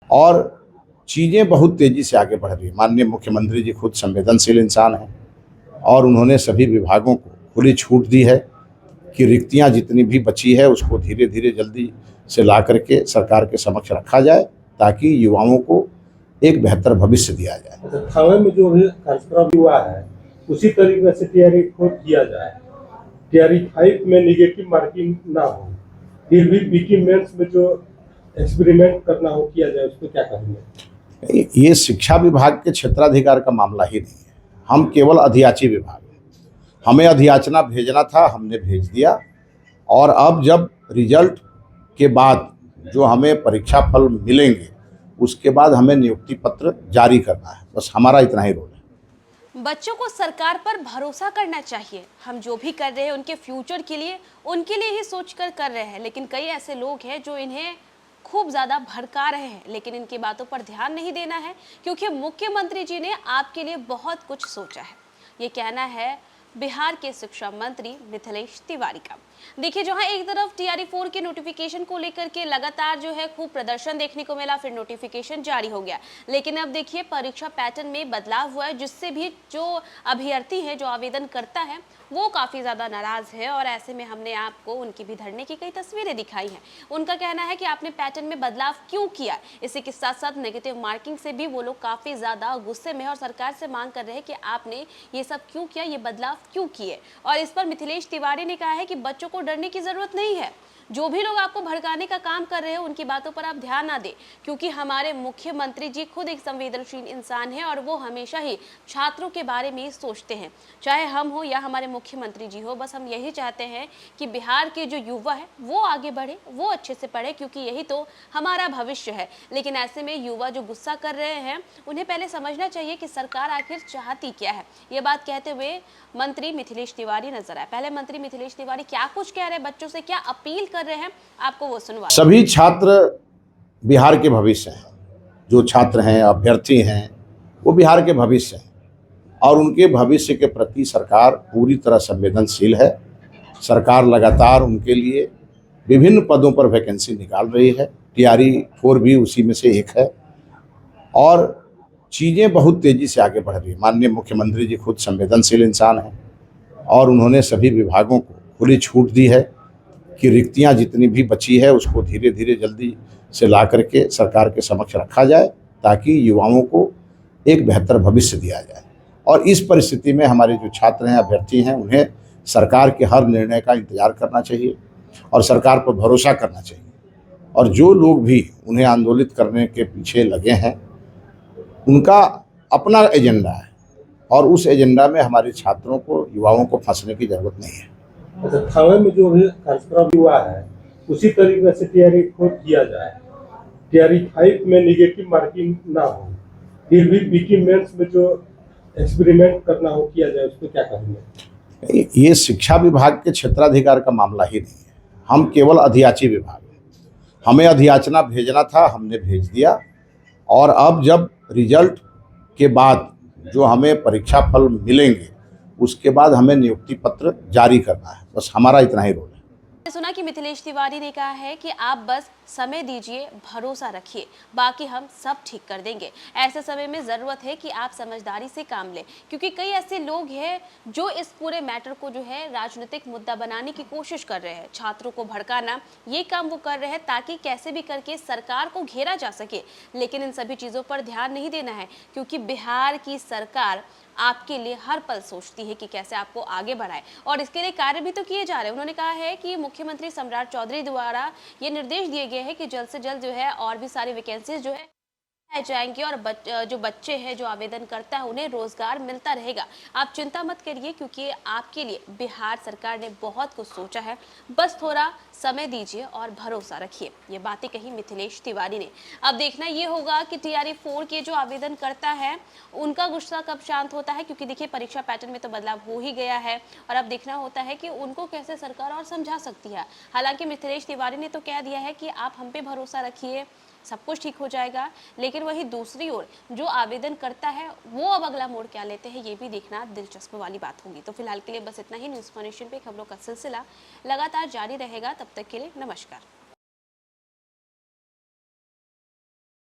और चीज़ें बहुत तेज़ी से आगे बढ़ रही है। माननीय मुख्यमंत्री जी खुद संवेदनशील इंसान हैं और उन्होंने सभी विभागों को खुली छूट दी है कि रिक्तियां जितनी भी बची है उसको धीरे धीरे जल्दी से ला करके सरकार के समक्ष रखा जाए ताकि युवाओं को एक बेहतर भविष्य दिया जाए। अच्छा, थावे में जो भी कार्यक्रम हुआ है उसी तरीके से तैयारी को किया जाए, तैयारी 5 में निगेटिव मार्किंग ना हो, फिर भी पीटी मेंस में जो एक्सपेरिमेंट करना हो किया जाए, उसको क्या कहेंगे? ये शिक्षा विभाग के क्षेत्राधिकार का मामला ही नहीं है, हम केवल अधियाची विभाग हैं। हमें अधियाचना भेजना था, हमने भेज दिया और अब जब रिजल्ट के बाद जो हमें परीक्षा फल मिलेंगे उसके बाद हमें नियुक्ति पत्र जारी करना है, बस हमारा इतना ही रोल है। बच्चों को सरकार पर भरोसा करना चाहिए। हम जो भी कर रहे हैं उनके फ्यूचर के लिए, उनके लिए ही सोचकर कर रहे हैं, लेकिन कई ऐसे लोग हैं जो इन्हें खूब ज़्यादा भड़का रहे हैं, लेकिन इनकी बातों पर ध्यान नहीं देना है क्योंकि मुख्यमंत्री जी ने आपके लिए बहुत कुछ सोचा है। ये कहना है बिहार के शिक्षा मंत्री मिथिलेश तिवारी का। देखिए, जहां एक तरफ टीआरई 4 के नोटिफिकेशन को लेकर के लगातार जो है खूब प्रदर्शन देखने को मिला, फिर नोटिफिकेशन जारी हो गया, लेकिन अब देखिए परीक्षा पैटर्न में बदलाव हुआ है, जिससे भी जो अभ्यर्थी है, जो आवेदन करता है, वो काफ़ी ज़्यादा नाराज़ है। और ऐसे में हमने आपको उनकी भी धरने की कई तस्वीरें दिखाई हैं। उनका कहना है कि आपने पैटर्न में बदलाव क्यों किया। इसी के साथ साथ नेगेटिव मार्किंग से भी वो लोग काफ़ी ज़्यादा गुस्से में है और सरकार से मांग कर रहे हैं कि आपने ये सब क्यों किया, ये बदलाव क्यों किए। और इस पर मिथिलेश तिवारी ने कहा है कि बच्चों को डरने की ज़रूरत नहीं है। जो भी लोग आपको भड़काने का काम कर रहे हैं उनकी बातों पर आप ध्यान ना दें, क्योंकि हमारे मुख्यमंत्री जी खुद एक संवेदनशील इंसान हैं और वो हमेशा ही छात्रों के बारे में सोचते हैं, चाहे हम हो या हमारे मुख्यमंत्री जी हो। बस हम यही चाहते हैं कि बिहार के जो युवा है वो आगे बढ़े, वो अच्छे से पढ़े, क्योंकि यही तो हमारा भविष्य है। लेकिन ऐसे में युवा जो गुस्सा कर रहे हैं उन्हें पहले समझना चाहिए कि सरकार आखिर चाहती क्या है। ये बात कहते हुए मंत्री मिथिलेश तिवारी नजर आए। पहले मंत्री मिथिलेश तिवारी क्या कुछ कह रहे हैं, बच्चों से क्या अपील कर रहे हैं, आपको वो सुनवा। सभी छात्र बिहार के भविष्य हैं, जो छात्र हैं, अभ्यर्थी हैं, वो बिहार के भविष्य हैं और उनके भविष्य के प्रति सरकार पूरी तरह संवेदनशील है। सरकार लगातार उनके लिए विभिन्न पदों पर वैकेंसी निकाल रही है, टीआरई 4 भी उसी में से एक है और चीज़ें बहुत तेज़ी से आगे बढ़ रही है। माननीय मुख्यमंत्री जी खुद संवेदनशील इंसान हैं और उन्होंने सभी विभागों को खुली छूट दी है कि रिक्तियां जितनी भी बची है उसको धीरे धीरे जल्दी से ला करके सरकार के समक्ष रखा जाए ताकि युवाओं को एक बेहतर भविष्य दिया जाए। और इस परिस्थिति में हमारे जो छात्र हैं, अभ्यर्थी हैं, उन्हें सरकार के हर निर्णय का इंतजार करना चाहिए और सरकार पर भरोसा करना चाहिए। और जो लोग भी उन्हें आंदोलित करने के पीछे लगे हैं उनका अपना एजेंडा है और उस एजेंडा में हमारे छात्रों को, युवाओं को फंसने की जरूरत नहीं है। अच्छा, थावे में जो भी कार्यक्रम हुआ है उसी तरीके से तैयारी को किया जाए, तैयारी 5 में निगेटिव मार्किंग ना हो, फिर भी पीटी मेंस में जो एक्सपेरिमेंट करना हो किया जाए, उसको क्या कहेंगे? ये शिक्षा विभाग के क्षेत्राधिकार का मामला ही नहीं है, हम केवल अधियाची विभाग हैं। हमें अधियाचना भेजना था, हमने भेज दिया और अब जब रिजल्ट के बाद जो हमें परीक्षा फल मिलेंगे उसके बाद हमें नियुक्ति पत्र जारी करना है, बस हमारा इतना ही रोल है। सुना कि मिथिलेश तिवारी ने कहा है कि आप बस समय दीजिए, भरोसा रखिए, बाकी हम सब ठीक कर देंगे। ऐसे समय में ज़रूरत है कि आप समझदारी से काम लें, क्योंकि कई ऐसे लोग हैं जो इस पूरे मैटर को जो है राजनीतिक मुद्दा बनाने की कोशिश कर रहे हैं। छात्रों को भड़काना, ये काम वो कर रहे हैं ताकि कैसे भी करके सरकार को घेरा जा सके। लेकिन इन सभी चीज़ों पर ध्यान नहीं देना है, क्योंकि बिहार की सरकार आपके लिए हर पल सोचती है कि कैसे आपको आगे बढ़ाए और इसके लिए कार्य भी तो किए जा रहे हैं। उन्होंने कहा है कि मुख्यमंत्री सम्राट चौधरी द्वारा ये निर्देश दिए गए हैं कि जल्द से जल्द जो है और भी सारी वैकेंसीज जो है जाएंगे और जो बच्चे हैं, जो आवेदन करता है, उन्हें रोजगार मिलता रहेगा। आप चिंता मत करिए, क्योंकि आपके लिए बिहार सरकार ने बहुत कुछ सोचा है। बस थोड़ा समय दीजिए और भरोसा रखिए। ये बातें कही मिथिलेश तिवारी ने। अब देखना ये होगा कि टीआरई 4 के जो आवेदन करता है उनका गुस्सा कब शांत होता है, क्योंकि देखिए परीक्षा पैटर्न में तो बदलाव हो ही गया है और अब देखना होता है कि उनको कैसे सरकार और समझा सकती है। हालांकि मिथिलेश तिवारी ने तो कह दिया है कि आप हम पे भरोसा रखिए, सब कुछ ठीक हो जाएगा। लेकिन वही दूसरी ओर जो आवेदन करता है वो अब अगला मोड़ क्या लेते हैं, ये भी देखना दिलचस्प वाली बात होगी। तो फिलहाल के लिए बस इतना ही। न्यूज़ फॉर नेशन पे खबरों का सिलसिला लगातार जारी रहेगा। तब तक के लिए नमस्कार।